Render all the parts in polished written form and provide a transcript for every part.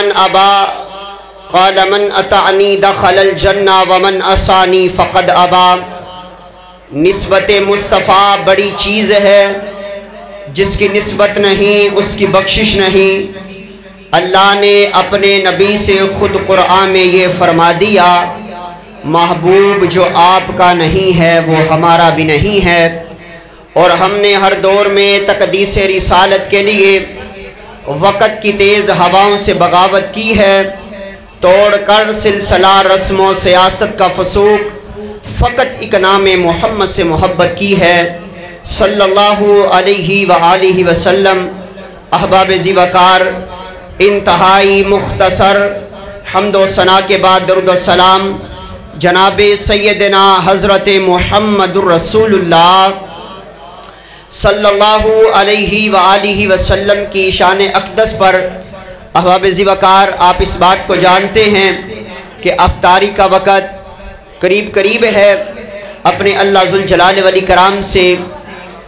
من ابا قال من اطعنی دخل الجنہ ومن عصانی فقد ابا۔ نسبت مصطفیٰ بڑی چیز ہے، جس کی نسبت نہیں اس کی بخشش نہیں۔ اللہ نے اپنے نبی سے خود قرآن میں یہ فرما دیا، محبوب جو آپ کا نہیں ہے وہ ہمارا بھی نہیں ہے۔ اور ہم نے ہر دور میں تقدیس رسالت کے لیے وقت کی تیز ہواؤں سے بغاوت کی ہے، توڑ کر سلسلہ رسم و سیاست کا فسوق، فقط ایک نام محمد سے محبت کی ہے صلی اللہ علیہ وآلہ وسلم۔ احباب ذی وقار، انتہائی مختصر حمد و ثنا کے بعد درود و سلام جناب سیدنا حضرت محمد الرسول اللہ صلی اللہ علیہ وآلہ وسلم کی شان اقدس پر۔ احباب ذی وقار، آپ اس بات کو جانتے ہیں کہ افطاری کا وقت قریب ہے۔ اپنے اللہ ذوالجلال والاکرام سے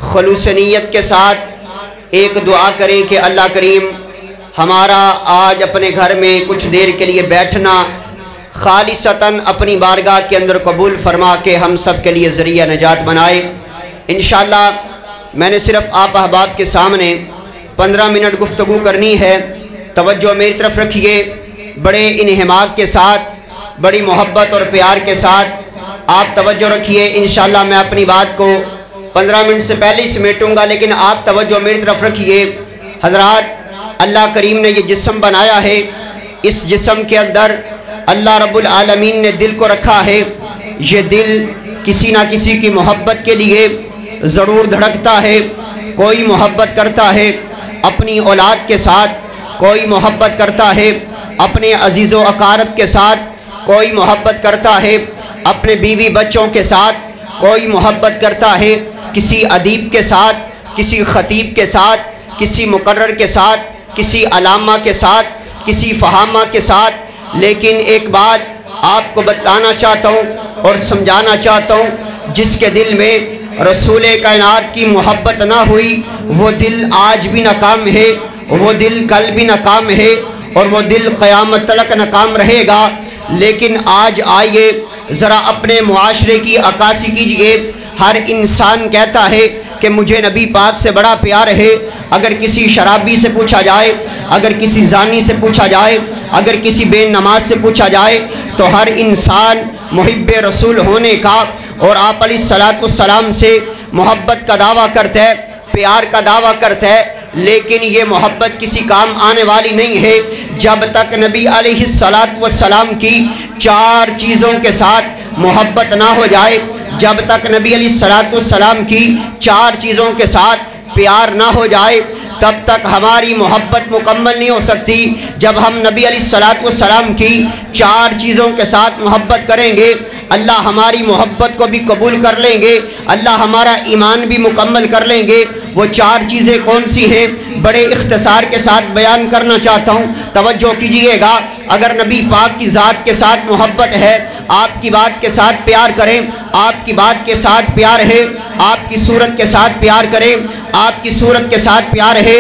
خلوص نیت کے ساتھ ایک دعا کریں کہ اللہ کریم ہمارا آج اپنے گھر میں کچھ دیر کے لیے بیٹھنا خالصتاً اپنی بارگاہ کے اندر قبول فرما کے ہم سب کے لیے ذریعہ نجات بنائے۔ انشاءاللہ میں نے صرف آپ احباب کے سامنے 15 منٹ گفتگو کرنی ہے، توجہ میری طرف رکھیے، بڑے انہماک کے ساتھ، بڑی محبت اور پیار کے ساتھ آپ توجہ رکھیے۔ انشاءاللہ میں اپنی بات کو 15 منٹ سے پہلے ہی سمیٹوں گا، لیکن آپ توجہ میری طرف رکھیے۔ حضرات، اللہ کریم نے یہ جسم بنایا ہے، اس جسم کے اندر اللہ رب العالمین نے دل کو رکھا ہے۔ یہ دل کسی نہ کسی کی محبت کے لیے ضرور دھڑکتا ہے، کوئی محبت کرتا ہے اپنی اولاد کے ساتھ، کوئی محبت کرتا ہے اپنے عزیز و اقارب کے ساتھ، کوئی محبت کرتا ہے اپنے بیوی بچوں کے ساتھ، کوئی محبت کرتا ہے کسی ادیب کے ساتھ، کسی خطیب کے ساتھ، کسی مقرر کے ساتھ، کسی علامہ کے ساتھ، کسی فہامہ کے ساتھ۔ لیکن ایک بات آپ کو بتلانا چاہتا ہوں اور سمجھانا چاہتا ہوں، جس کے دل میں رسول کائنات کی محبت نہ ہوئی وہ دل آج بھی ناکام ہے، وہ دل کل بھی ناکام ہے، اور وہ دل قیامت تلک ناکام رہے گا۔ لیکن آج آئیے ذرا اپنے معاشرے کی عکاسی کیجئے۔ ہر انسان کہتا ہے کہ مجھے نبی پاک سے بڑا پیار ہے۔ اگر کسی شرابی سے پوچھا جائے، اگر کسی زانی سے پوچھا جائے، اگر کسی بے نماز سے پوچھا جائے، تو ہر انسان محب رسول ہونے کا اور آپ علیہ السلام سے محبت کا دعویٰ کرتا ہے، پیار کا دعویٰ کرتا ہے۔ لیکن یہ محبت کسی کام آنے والی نہیں ہے جب تک نبی علیہ السلام کی 4 چیزوں کے ساتھ محبت نہ ہو جائے، جب تک نبی علیہ السلام کی 4 چیزوں کے ساتھ پیار نہ ہو جائے، تب تک ہماری محبت مکمل نہیں ہو سکتی۔ جب ہم نبی علیہ السلام کی 4 چیزوں کے ساتھ محبت کریں گے، اللہ ہماری محبت کو بھی قبول کر لیں گے، اللہ ہمارا ایمان بھی مکمل کر لیں گے۔ وہ 4 چیزیں کون سی ہیں؟ بڑے اختصار کے ساتھ بیان کرنا چاہتا ہوں، توجہ کیجئے گا۔ اگر نبی پاک کی ذات کے ساتھ محبت ہے، آپ کی بات کے ساتھ پیار کریں، آپ کی بات کے ساتھ پیار ہے، آپ کی صورت کے ساتھ پیار کریں، آپ کی صورت کے ساتھ پیار ہے،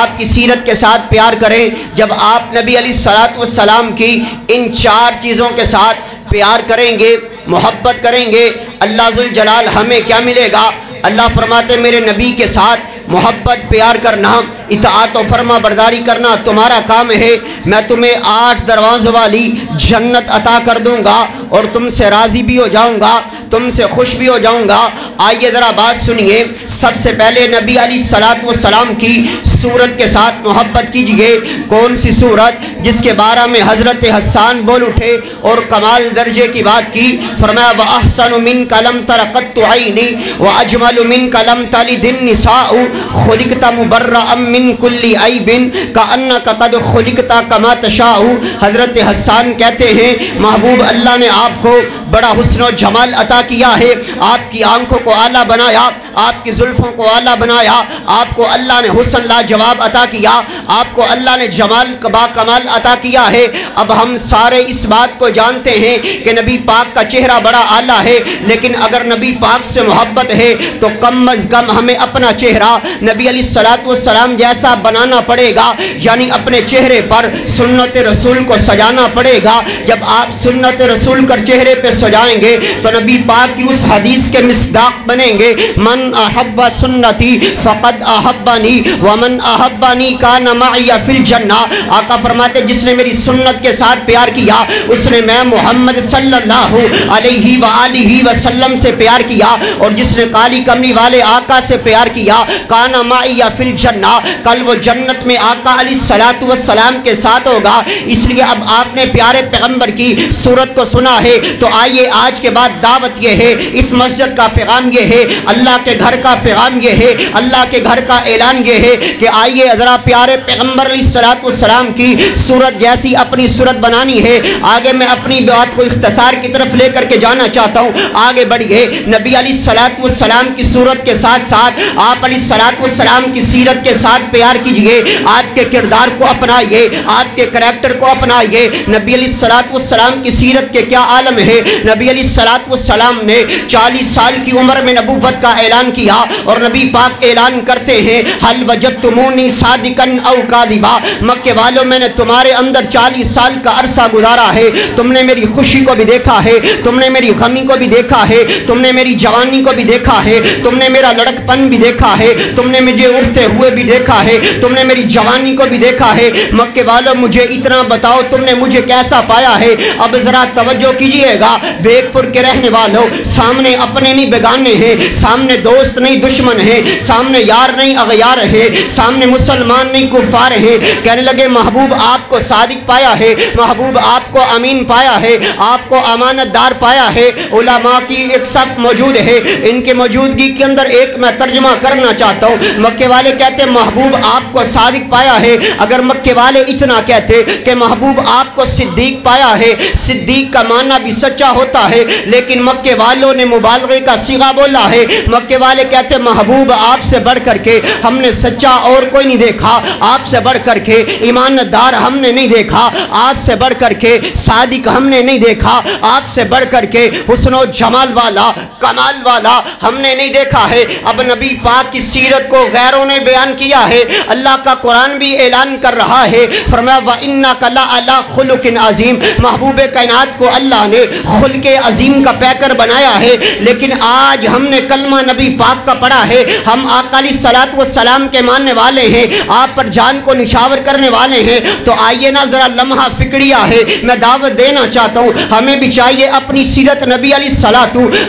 آپ کی سیرت کے ساتھ پیار کریں۔ جب آپ نبی علیہ السلام کی ان 4 چیزوں کے ساتھ پیار کریں گے، محبت کریں گے، اللہ ذوالجلال ہمیں کیا ملے گا؟ اللہ فرماتے میرے نبی کے ساتھ محبت پیار کرنا، اطاعت و فرما برداری کرنا تمہارا کام ہے، میں تمہیں 8 دروازوں والی جنت عطا کر دوں گا اور تم سے راضی بھی ہو جاؤں گا، تم سے خوش بھی ہو جاؤں گا۔ آئیے ذرا بات سنیے، سب سے پہلے نبی علیہ السلام کی صورت کے ساتھ محبت کیجئے۔ کون سی صورت؟ جس کے بارے میں حضرت حسان بول اٹھے اور کمال درجے کی بات کی، فرمایا وَأَحْسَنُ مِنْكَ لَمْ تَرَ قَطُّ عَيْنِي وَأَجْمَلُ مِنْكَ لَمْ تَلِدِ النِّسَاءُ خُلِقْتَ مُبَرَّأً مِنْ كُلِّ عَيْبٍ كَأَنَّكَ قَدْ خُلِقْتَ كَمَا تَشَاءُ۔ حضرت حسان کہتے ہیں محبوب اللہ نے آپ کو بڑا حسن و جمال عطا کیا ہے، آپ کی آنکھوں کو اعلیٰ بنایا، آپ کی زلفوں کو اعلیٰ بنایا، آپ کو اللہ نے حسن لاجواب عطا کیا، آپ کو اللہ نے جمال با کمال عطا کیا ہے۔ اب ہم سارے اس بات کو جانتے ہیں کہ نبی پاک کا چہرہ بڑا اعلیٰ ہے، لیکن اگر نبی پاک سے محبت ہے تو کم از کم ہمیں اپنا چہرہ نبی علیہ السلام جیسا بنانا پڑے گا، یعنی اپنے چہرے پر سنت رسول کو سجانا پڑے گا۔ جب آپ سنت رسول کر چہرے پہ سجائیں گے تو نبی پاک کی اس حدیث کے مصداق بنیں گے، من احب سنتی فقد احبنی ومن احبنی کان معی فی الجنہ۔ آقا فرماتے جس نے میری سنت کے ساتھ پیار کیا اس نے میں محمد صلی اللہ علیہ وآلہ وسلم سے پیار کیا، اور جس نے کالی کملی والے آقا سے پیار کیا کان معی فی الجنہ، کل وہ جنت میں آقا علیہ السلام کے ساتھ ہوگا۔ اس لیے اب آپ نے پیارے پیغمبر کی صورت کو سنا ہے تو آئیے آج کے بعد دعوت یہ ہے، اس مسجد کا پیغام یہ ہے، اللہ کے گھر کا پیغام یہ ہے، اللہ کے گھر کا اعلان یہ ہے کہ آئیے ذرا پیارے پیغمبر علیہ السلام کی صورت جیسی اپنی صورت بنانی ہے۔ آگے میں اپنی بات کو اختصار کی طرف لے کر کے جانا چاہتا ہوں، آگے بڑھیے۔ نبی علیہ السلام کی صورت کے ساتھ ساتھ آپ علیہ السلام کی سیرت کے ساتھ پیار کیجئے، آپ کے کردار کو اپنائیے، آپ کے کریکٹر کو اپنائیے۔ نبی علیہ السلام کی سیرت کے کیا عالم ہے۔ نبی علیہ السلام نے 40 سال کی عمر میں نبوت کا اعلان کیا، اور نبی پاک اعلان کرتے ہیں حل وجدتمونی صادقا او کاذبا، مکے والوں میں نے تمہارے اندر 40 سال کا عرصہ گزارا ہے، تم نے میری خوشی کو بھی دیکھا ہے، تم نے میری غمی کو بھی دیکھا ہے، تم نے میری جوانی کو بھی دیکھا ہے، تم نے میرا لڑکپن بھی دیکھا ہے، تم نے مجھے اڑتے ہوئے بھی دیکھا ہے، تم نے میری جوانی کو بھی دیکھا ہے۔ مکے والوں مجھے اتنا بتاؤ تم نے مجھے کیسا پایا ہے۔ اب ذرا توجہ کیجئے گا بیگ پور کے رہنے والوں، سامنے اپنے نہیں بیگانے ہیں، سامنے دوست نہیں دشمن ہیں، سامنے یار نہیں اغیار ہے، سامنے مسلمان نہیں کفار ہیں۔ کہنے لگے محبوب آپ کو صادق پایا ہے، محبوب آپ کو امین پایا ہے، آپ کو امانت دار پایا ہے۔ علماء کی ایک صف موجود ہے، ان کے موجودگی کے اندر ایک میں ترجمہ کرنا چاہتا ہوں۔ مکے والے کہتے محبوب آپ کو صادق پایا ہے، اگر مکے والے اتنا کہتے کہ محبوب آپ کو صدیق پایا ہے، صدیق کا معنی بھی سچا ہوتا ہے، لیکن مکے والوں نے مبالغے کا صیغہ بولا ہے۔ مکے والے کہتے محبوب آپ سے بڑھ کر کے ہم نے سچا اور کوئی نہیں دیکھا، آپ سے بڑھ کر کے ایماندار ہم نے نہیں دیکھا، آپ سے بڑھ کر کے صادق ہم نے نہیں دیکھا، آپ سے بڑھ کر کے حسن و جمال والا کمال والا ہم نے نہیں دیکھا ہے۔ اب نبی پاک کی سیرت کو غیروں نے بیان کیا ہے، اللہ کا قرآن بھی اعلان کر رہا ہے، فرمایا وَإِنَّكَ لَعَلَىٰ خُلُقٍ عَظِيمٍ، محبوب کائنات کو اللہ نے خلق عظیم کا پیکر بنایا ہے۔ لیکن آج ہم نے کلمہ نبی پاک کا پڑھا ہے، ہم آقا علیہ السلام کے ماننے والے ہیں، آپ پر جان کو نشاور کرنے والے ہیں، تو آئیے نا ذرا لمحہ فکریہ ہے، میں دعوت دینا چاہتا ہوں، ہمیں بھی چاہیے اپنی سیرت نبی علیہ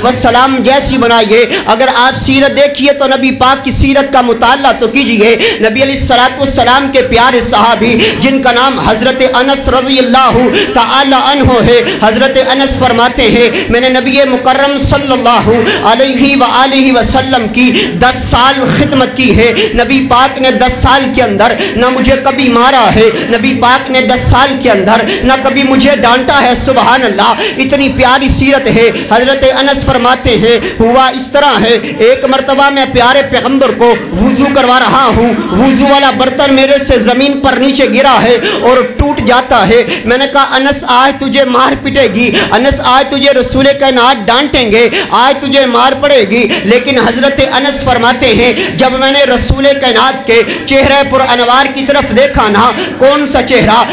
السلام جیسی بنائیے۔ اگر آپ سیرت دیکھیے تو نبی پاک کی سیرت کا مطالعہ تو کیجئے۔ نبی علیہ السلام کے پیارے صحابی جن کا نام حضرت انس رضی اللہ تعالی عنہ ہے، حضرت انس فرماتے ہیں میں نے نبی مکرم صلی اللہ علیہ وآلہ وسلم کی 10 سال خدمت کی ہے، نبی پاک نے 10 سال کے اندر نہ مجھے کبھی مارا ہے، نبی پاک نے 10 سال کے اندر نہ کبھی مجھے ڈانٹا ہے، سبحان اللہ، اتنی پیاری سیرت ہے۔ حضرت انس فرماتے ہیں ہوا اس طرح ہے، ایک مرتبہ میں پیارے پیغمبر کو وضو کروا رہا ہوں، وضو والا برتن میرے سے زمین پر نیچے گرا ہے اور ٹوٹ جاتا ہے۔ میں نے کہا انس آج تجھے مار پٹے گی، انس آج تجھے رسول کائنات ڈانٹیں گے، آج تجھے مار پڑے گی۔ لیکن حضرت انس فرماتے ہیں جب میں نے رسول کائنات کے چہرے پر انوار کی طرف دیکھا نا، کون سا چہرہ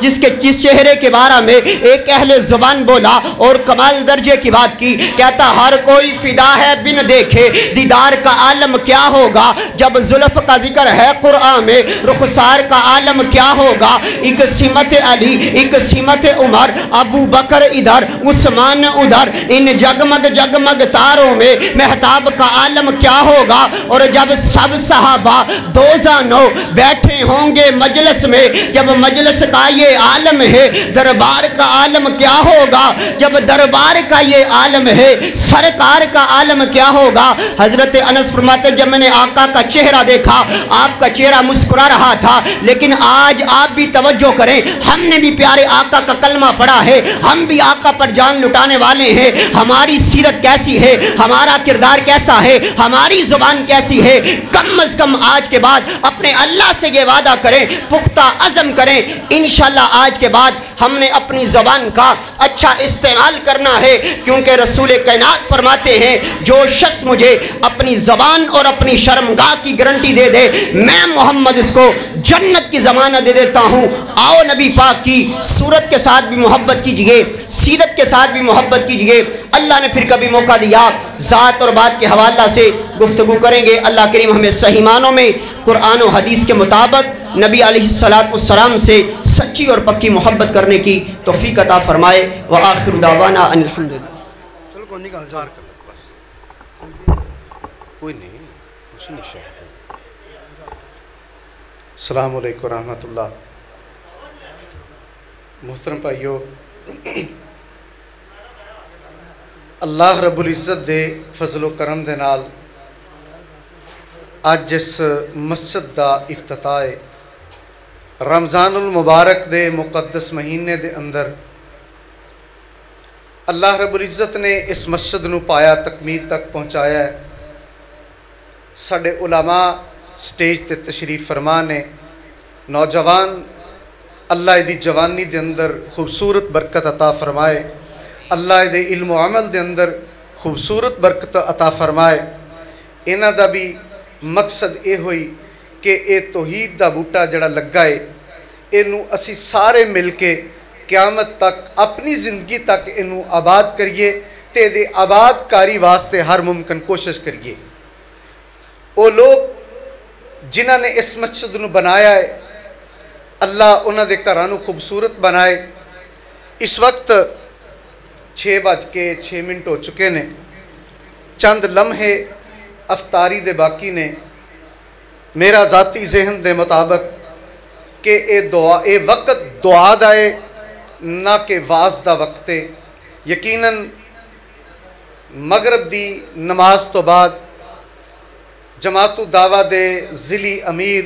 جس چہرے کے بارے میں ایک اہل زبان بولا اور کمال درجے کی بات کی، کہتا ہر کوئی فدا ہے بن دیکھے دیدار کا عالم کیا ہوگا، جب زلف کا ذکر ہے قرآن میں رخسار کا عالم کیا ہوگا، ایک سمت علی ایک سمت عمر، ابو بکر ادھر عثمان ادھر، ان جگمگ جگمگ تاروں میں مہتاب کا عالم کیا ہوگا، اور جب سب صحابہ دوزانوں بیٹھے ہوں گے مجلس میں، جب مجلس کا یہ عالم ہے دربار کا عالم کیا ہوگا، جب دربار کا یہ عالم ہے سرکار کا عالم کیا ہوگا۔ حضرت انس فرماتے جب میں نے آقا کا چہرہ دیکھا، آپ کا چہرہ مسکرا رہا تھا، لیکن آج آپ بھی توجہ کریں، ہم نے بھی پیارے آقا کا کلمہ پڑھا ہے، ہم بھی آقا پر جان لٹانے والے ہیں، ہماری سیرت کیسی ہے، ہمارا کردار کیسا ہے، ہماری زبان کیسی ہے، کم از کم آج کے بعد اپنے اللہ سے یہ وعدہ کریں، پختہ عزم کریں، انشاءاللہ آج کے بعد ہم نے اپنی زبان کا اچھا استعمال کرنا ہے، کیونکہ رسول کائنات فرماتے ہیں جو شخص مجھے اپنی زبان اور اپنی شرمگاہ کی گارنٹی دے دے، میں محمد اس کو جنت کی ضمانت دے دیتا ہوں۔ آؤ نبی پاک کی صورت کے ساتھ بھی محبت کیجئے، سیرت کے ساتھ بھی محبت کیجئے۔ اللہ نے پھر کبھی موقع دیا ذات اور بات کے حوالہ سے گفتگو کریں گے۔ اللہ کریم ہمیں صحیح معنوں میں قرآن و حدیث کے مطابق نبی علیہ السلام سے سچی اور پکی محبت کرنے کی توفیق عطا فرمائے۔ وآخر دعوانا ان الحمدللہ۔ چلو کوئی نہیں، ہزار کر لو بس، کوئی نہیں، کچھ نہیں شاید۔ السلام علیکم ورحمۃ اللہ۔ محترم بھائیو، اللہ رب العزت دے فضل و کرم دے نال اج اس مسجد دا افتتاح ہے۔ رمضان المبارک دے مقدس مہینے دے اندر اللہ رب العزت نے اس مسجد نو پایا تکمیل تک پہنچایا ہے۔ ساڈے علماء سٹیج تے تشریف فرما نے، نوجوان اللہ دی جوانی دے اندر خوبصورت برکت عطا فرمائے، اللہ دے علم و عمل دے اندر خوبصورت برکت عطا فرمائے۔ انہاں دا بھی مقصد یہ ہوئی کہ اے توحید دا بوٹا جڑا لگا ہے، اینو اسی سارے مل کے قیامت تک اپنی زندگی تک اینو آباد کریے تے دے آباد کاری واسطے ہر ممکن کوشش کریے۔ وہ لوگ جنہاں نے اس مسجد نو بنایا ہے، اللہ انہاں دے گھراں نو خوبصورت بنائے۔ اس وقت 6:06 ہو چکے نے، چند لمحے افطاری دے باقی نے۔ میرا ذاتی ذہن دے مطابق کہ اے وقت دعا دا ہے نہ کہ واز دا وقت ہے۔ یقیناً مغرب دی نماز تو بعد جماعت الدعوہ دے ضلعی امیر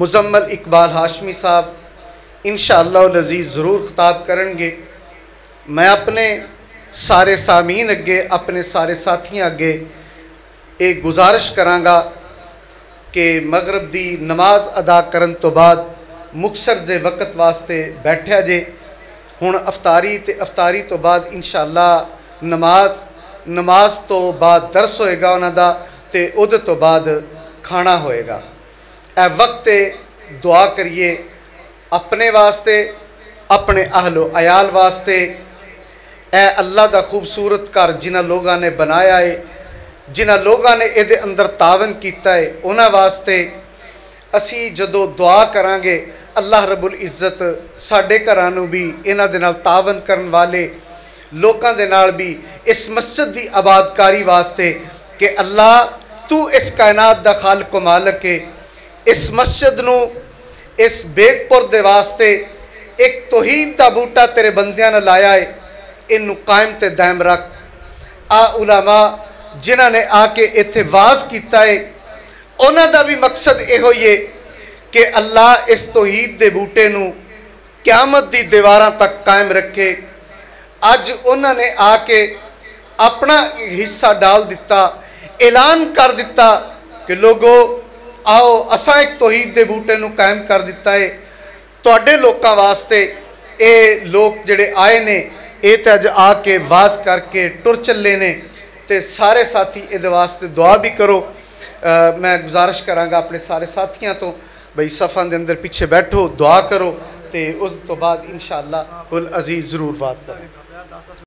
مزمل اقبال ہاشمی صاحب انشاءاللہ العزیز ضرور خطاب کریں گے۔ میں اپنے سارے سامعین اگے، اپنے سارے ساتھیاں اگے ایک گزارش کرانگا کہ مغرب دی نماز ادا کرن تو بعد مکثر دے وقت واسطے بیٹھیا جے۔ ہن افطاری تو بعد انشاءاللہ نماز تو بعد درس ہوئے گا انہاں دا، تے اودے تو بعد کھانا ہوئے گا۔ اے وقت دعا کریے اپنے واسطے، اپنے اہل و عیال واسطے۔ اے اللہ دا خوبصورت گھر جنہاں لوگاں نے بنایا ہے، جنہاں لوگاں نے اے دے اندر تعاون کیتا ہے، انہاں واسطے اسی جدو دعا کرانگے اللہ رب العزت ساڈے گھراں نو بھی انہاں دے نال تعاون کرن والے لوکاں دے نال بھی اس مسجد دی آباد کاری واسطے کہ اللہ تو اس کائنات دا خالق و مالک ہے، اس مسجد نو اس بیگ پور دے واسطے ایک توحید دا بوٹا تیرے بندیاں نے لایا ہے، انو قائم تے دائم رکھ۔ علماء جنہاں نے آ کے ایتھے واز کیتا ہے، انہاں دا بھی مقصد یہ ہوئی ہے کہ اللہ اس توحید دے بوٹے نو قیامت دی دیواراں تک قائم رکھے۔ اج انہاں نے آ کے اپنا حصہ ڈال دیتا، اعلان کر دیتا کہ لوگو آؤ اساں ایک توحید دے بوٹے نو قائم کر دیتا ہے۔ تواڈے لوکاں واسطے اے لوگ جڑے آئے نے، اے تے اج آ کے واز کر کے ٹر چلے نے، تے سارے ساتھی اے دے واسطے دعا بھی کرو۔ میں گزارش کرانگا اپنے سارے ساتھیاں تو بھئی صفاں دے اندر پیچھے بیٹھو، دعا کرو، تے اس تو بعد انشاءاللہ العزیز ضرور بات کریں۔